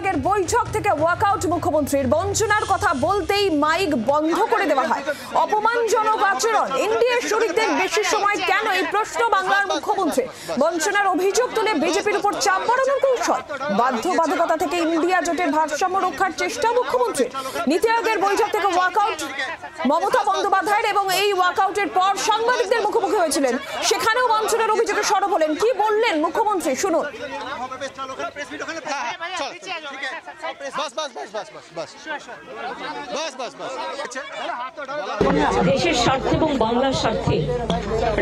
আয়োগের বৈঠক থেকে ওয়াকআউট মুখ্যমন্ত্রীর। বঞ্চনার কথা বলতেই মাইক বন্ধ করে দেওয়া হয়। অপমানজনক আচরণ। এনডিএর শরিকদের বেশি সময় কেন, এই প্রশ্ন বাংলার মুখ্যমন্ত্রী। বঞ্চনার অভিযোগ তুলে বিজেপির উপর চাপ বাড়ানোর কৌশল। বাধ্যবাধকতা থেকে ইন্ডিয়া জোটের ভারসাম্য রক্ষার চেষ্টা মুখ্যমন্ত্রী। নীতি আয়োগের বৈঠক থেকে ওয়াকআউট মমতা বন্দ্যোপাধ্যায়ের, এবং এই ওয়াকআউটের পর সাংবাদিকদের মুখোমুখি হয়েছিলেন। সেখানেও বঞ্চনার অভিযোগে সরব হলেন। কি বললেন মুখ্যমন্ত্রী শুনুন। দেশের স্বার্থে এবং বাংলার স্বার্থে,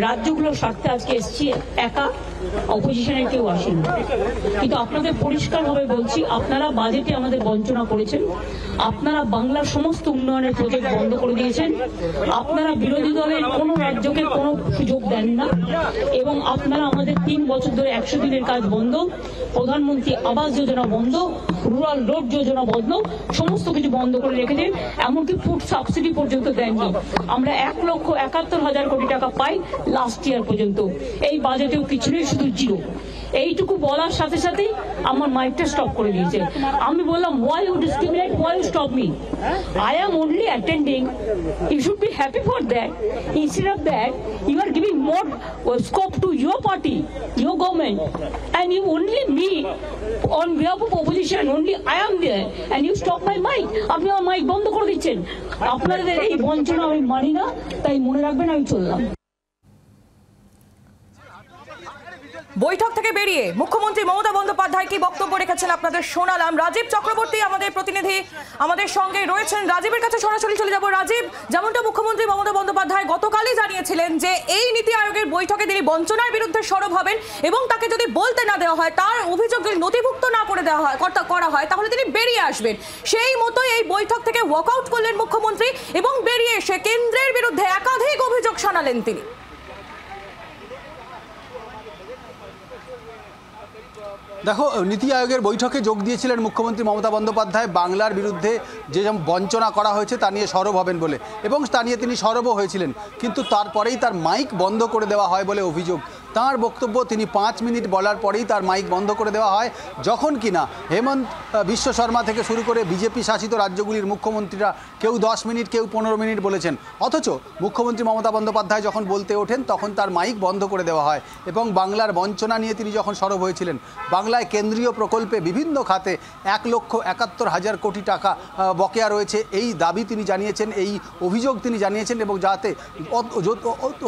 রাজ্যগুলোর স্বার্থে আজকে এসছি। একা অপোজিশনের কেউ আসেন, কিন্তু আপনাদের পরিষ্কারভাবে বলছি, আপনারা বাজেটে আমাদের বঞ্চনা করেছেন। আপনারা বাংলার সমস্ত উন্নয়নের প্রজেক্ট বন্ধ করে দিয়েছেন। আপনারা বিরোধী দলের কোন রাজ্যকে কোনো সুযোগ দেন না, এবং আপনারা আমাদের 3 বছর ধরে 100 দিনের কাজ বন্ধ, প্রধানমন্ত্রী আবাস যোজনা বন্ধ, রুরাল রোড যোজনা বন্ধ, সমস্ত কিছু বন্ধ করে রেখেছেন। এমনকি ফুড সাবসিডি পর্যন্ত দেননি। আমরা 1,71,000 কোটি টাকা পাই লাস্ট ইয়ার পর্যন্ত। এই বাজেটেও কিছু নেই, শুধু জিরো। এইটুকু বলার সাথে সাথে আমার মাইকটা স্টপ করে দিয়েছে। আমি বললাম, why you discriminate, why you stop me? I am only attending. You should be happy for that. Instead of that, you are giving more scope to your party, your government, and you only me on behalf of opposition, only I am there, and you stop my mic. আপনি আমার mic বন্ধ করে দিচ্ছেন। আপনাদের এই বঞ্চনা আমি মানি না, তাই মনে রাখবেন আমি চললাম। বৈঠক থেকে বেরিয়ে মুখ্যমন্ত্রী মমতা বন্দ্যোপাধ্যায় কি বক্তব্য রেখেছেন আপনাদের শোনালাম। রাজীব চক্রবর্তী আমাদের প্রতিনিধি আমাদের সঙ্গে রয়েছেন। রাজীবের কাছে সরাসরি চলে যাব। রাজীব, যেমনটা মুখ্যমন্ত্রী মমতা বন্দ্যোপাধ্যায় গতকালই জানিয়েছিলেন যে এই নীতি আয়োগের বৈঠকে তিনি বঞ্চনার বিরুদ্ধে সরব হবেন, এবং তাকে যদি বলতে না দেওয়া হয়, তার অভিযোগ যদি নথিভুক্ত না করে দেওয়া হয় করা হয়, তাহলে তিনি বেরিয়ে আসবেন। সেই মতোই এই বৈঠক থেকে ওয়াকআউট করলেন মুখ্যমন্ত্রী, এবং বেরিয়ে এসে কেন্দ্রের বিরুদ্ধে একাধিক অভিযোগ শোনালেন তিনি। দেখো, নীতি আয়োগের বৈঠকে যোগ দিয়েছিলেন মুখ্যমন্ত্রী মমতা বন্দ্যোপাধ্যায়। বাংলার বিরুদ্ধে যে বঞ্চনা করা হয়েছে তা নিয়ে সরব হবেন বলে, এবং তা নিয়ে তিনি সরবও হয়েছিলেন। কিন্তু তারপরেই তার মাইক বন্ধ করে দেওয়া হয় বলে অভিযোগ। তাঁর বক্তব্য তিনি 5 মিনিট বলার পরেই তার মাইক বন্ধ করে দেওয়া হয়, যখন কিনা হেমন্ত বিশ্ব শর্মা থেকে শুরু করে বিজেপি শাসিত রাজ্যগুলির মুখ্যমন্ত্রীরা কেউ 10 মিনিট, কেউ 15 মিনিট বলেছেন। অথচ মুখ্যমন্ত্রী মমতা বন্দ্যোপাধ্যায় যখন বলতে ওঠেন, তখন তার মাইক বন্ধ করে দেওয়া হয়। এবং বাংলার বঞ্চনা নিয়ে তিনি যখন সরব হয়েছিলেন, বাংলায় কেন্দ্রীয় প্রকল্পে বিভিন্ন খাতে 1,71,000 কোটি টাকা বকেয়া রয়েছে, এই দাবি তিনি জানিয়েছেন, এই অভিযোগ তিনি জানিয়েছেন, এবং যাতে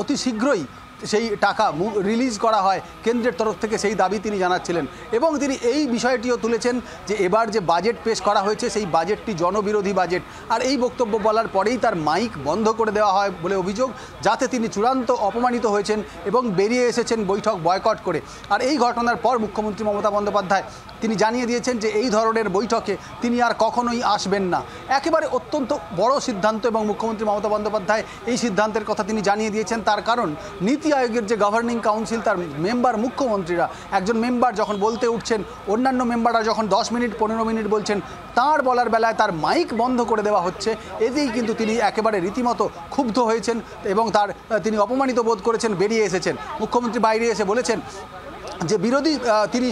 অতি শীঘ্রই সেই টাকা রিলিজ করা হয় কেন্দ্রের তরফ থেকে, সেই দাবি তিনি জানাচ্ছিলেন। এবং তিনি এই বিষয়টিও তুলেছেন যে এবার যে বাজেট পেশ করা হয়েছে, সেই বাজেটটি জনবিরোধী বাজেট। আর এই বক্তব্য বলার পরেই তার মাইক বন্ধ করে দেওয়া হয় বলে অভিযোগ, যাতে তিনি চূড়ান্ত অপমানিত হয়েছেন এবং বেরিয়ে এসেছেন বৈঠক বয়কট করে। আর এই ঘটনার পর মুখ্যমন্ত্রী মমতা বন্দ্যোপাধ্যায় তিনি জানিয়ে দিয়েছেন যে এই ধরনের বৈঠকে তিনি আর কখনোই আসবেন না। একেবারে অত্যন্ত বড় সিদ্ধান্ত, এবং মুখ্যমন্ত্রী মমতা বন্দ্যোপাধ্যায় এই সিদ্ধান্তের কথা তিনি জানিয়ে দিয়েছেন। তার কারণ, নীতি আয়োগের যে গভর্নিং কাউন্সিল, তার মেম্বার মুখ্যমন্ত্রীরা, একজন মেম্বার যখন বলতে উঠছেন, অন্যান্য মেম্বাররা যখন 10 মিনিট 15 মিনিট বলছেন, তার বলার বেলায় তার মাইক বন্ধ করে দেওয়া হচ্ছে। এতেই কিন্তু তিনি একেবারে রীতিমতো ক্ষুব্ধ হয়েছেন, এবং তিনি অপমানিত বোধ করেছেন, বেরিয়ে এসেছেন। মুখ্যমন্ত্রী বাইরে এসে বলেছেন যে বিরোধী, তিনি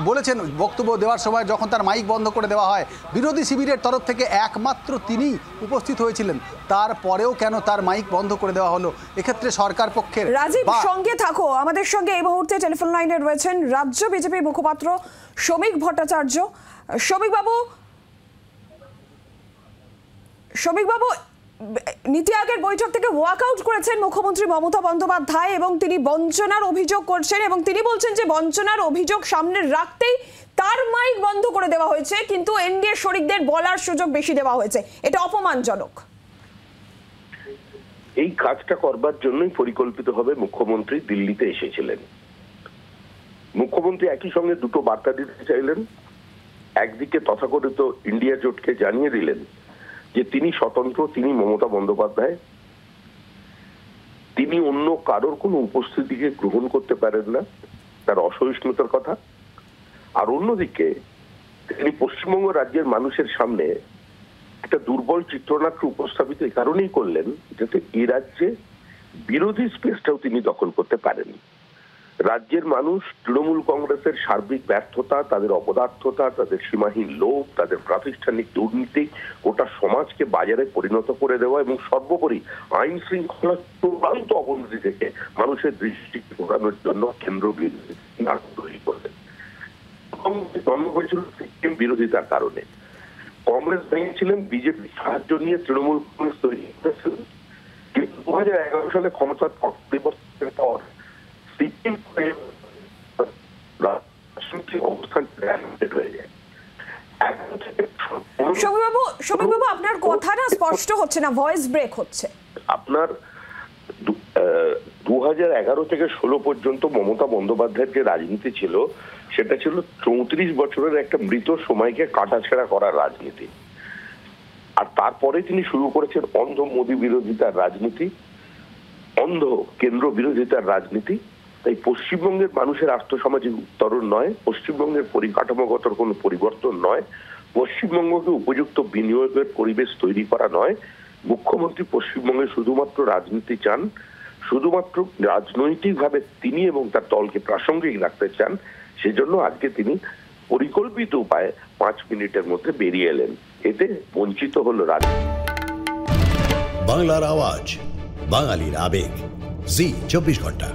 বলেছেন বক্তব্য দেওয়ার সময় যখন তার মাইক বন্ধ করে দেওয়া হয়, বিরোধী শিবিরের তরফ থেকে একমাত্র তিনিই উপস্থিত হয়েছিলেন, তারপরেও কেন তার মাইক বন্ধ করে দেওয়া হলো? এক্ষেত্রে সরকার পক্ষের। রাজীব, সঙ্গে থাকো। আমাদের সঙ্গে এই মুহূর্তে টেলিফোন লাইনে রয়েছেন রাজ্য বিজেপি মুখপাত্র শ্রমিক ভট্টাচার্য। শ্রমিক বাবু, নীতি আয়োগের বৈঠক থেকে ওয়াকআউট করেছেন মুখ্যমন্ত্রী মমতা বন্দ্যোপাধ্যায়, এবং তিনি বঞ্চনার অভিযোগ করছেন, এবং তিনি বলছেন যে বঞ্চনার অভিযোগ সামনে রাখতেই তার মাইক বন্ধ করে দেওয়া হয়েছে, কিন্তু এনডিএ শরিকদের বলার সুযোগ বেশি দেওয়া হয়েছে। এটা অপমানজনক। এই কাজটা করবার জন্যই পরিকল্পিতভাবে মুখ্যমন্ত্রী দিল্লিতে এসেছিলেন। মুখ্যমন্ত্রী একই সঙ্গে দুটো বার্তা দিতে চাইলেন। একদিকে তথাকথিত ইন্ডিয়া জোটকে জানিয়ে দিলেন যে তিনি স্বতন্ত্র, তিনি মমতা বন্দ্যোপাধ্যায়, তিনি অন্য কারোর কোনো উপস্থিতিকে গ্রহণ করতে পারেন না, তার অসহিষ্ণুতার কথা। আর অন্যদিকে তিনি পশ্চিমবঙ্গ রাজ্যের মানুষের সামনে একটা দুর্বল চিত্রনাট্য উপস্থাপিত এই কারণেই করলেন যাতে এই রাজ্যে বিরোধী স্পেসটাও তিনি দখল করতে পারেন। রাজ্যের মানুষ তৃণমূল কংগ্রেসের সার্বিক ব্যর্থতা, তাদের অপদার্থতা, তাদের সীমাহীন লোভ, তাদের প্রাতিষ্ঠানিক দুর্নীতি, গোটা সমাজকে বাজারে পরিণত করে দেওয়া এবং সর্বোপরি আইন শৃঙ্খলার চূড়ান্ত অবনতি থেকে মানুষের দৃষ্টি ঘোরানোর জন্য কেন্দ্র বিরোধী নাটক তৈরি করলেন। জন্ম হয়েছিল সিকিম বিরোধিতার কারণে। কংগ্রেস ভেঙেছিলেন, বিজেপি সাহায্য নিয়ে তৃণমূল কংগ্রেস তৈরি করেছিলেন, কিন্তু 2011 সালে ক্ষমতার পরিবর্তনের পর সিকিম রাজনৈতিক অবস্থান হয়ে যায়। শফিকবাবু আপনার কথা না স্পষ্ট হচ্ছে না, ভয়েস ব্রেক হচ্ছে। আপনার 2011 থেকে 16 পর্যন্ত মমতা বন্দ্যোপাধ্যায়ের যে রাজনীতি ছিল সেটা ছিল 34 বছরের একটা মৃত সময়কে কাটাছেঁড়া করার রাজনীতি। আর তারপরে তিনি শুরু করেছেন অন্ধ মোদী বিরোধিতার রাজনীতি, অন্ধ কেন্দ্র বিরোধিতার রাজনীতি। তাই পশ্চিমবঙ্গের মানুষের আর্থসামাজিক উত্তরণ নয়, পশ্চিমবঙ্গের পরিকাঠামোগত কোনো পরিবর্তন নয়, পশ্চিমবঙ্গকে উপযুক্ত বিনিয়োগের পরিবেশ তৈরি করা নয়। মুখ্যমন্ত্রী পশ্চিমবঙ্গে শুধুমাত্র রাজনীতি চান, শুধুমাত্র রাজনৈতিকভাবে তিনি এবং তার দলকে প্রাসঙ্গিক রাখতে চান। সেজন্য আজকে তিনি পরিকল্পিত উপায়ে 5 মিনিটের মধ্যে বেরিয়ে এলেন। এতে বঞ্চিত হলো রাজনীতি। বাংলার আওয়াজ, বাঙালির আবেগ, জি 24 ঘন্টা।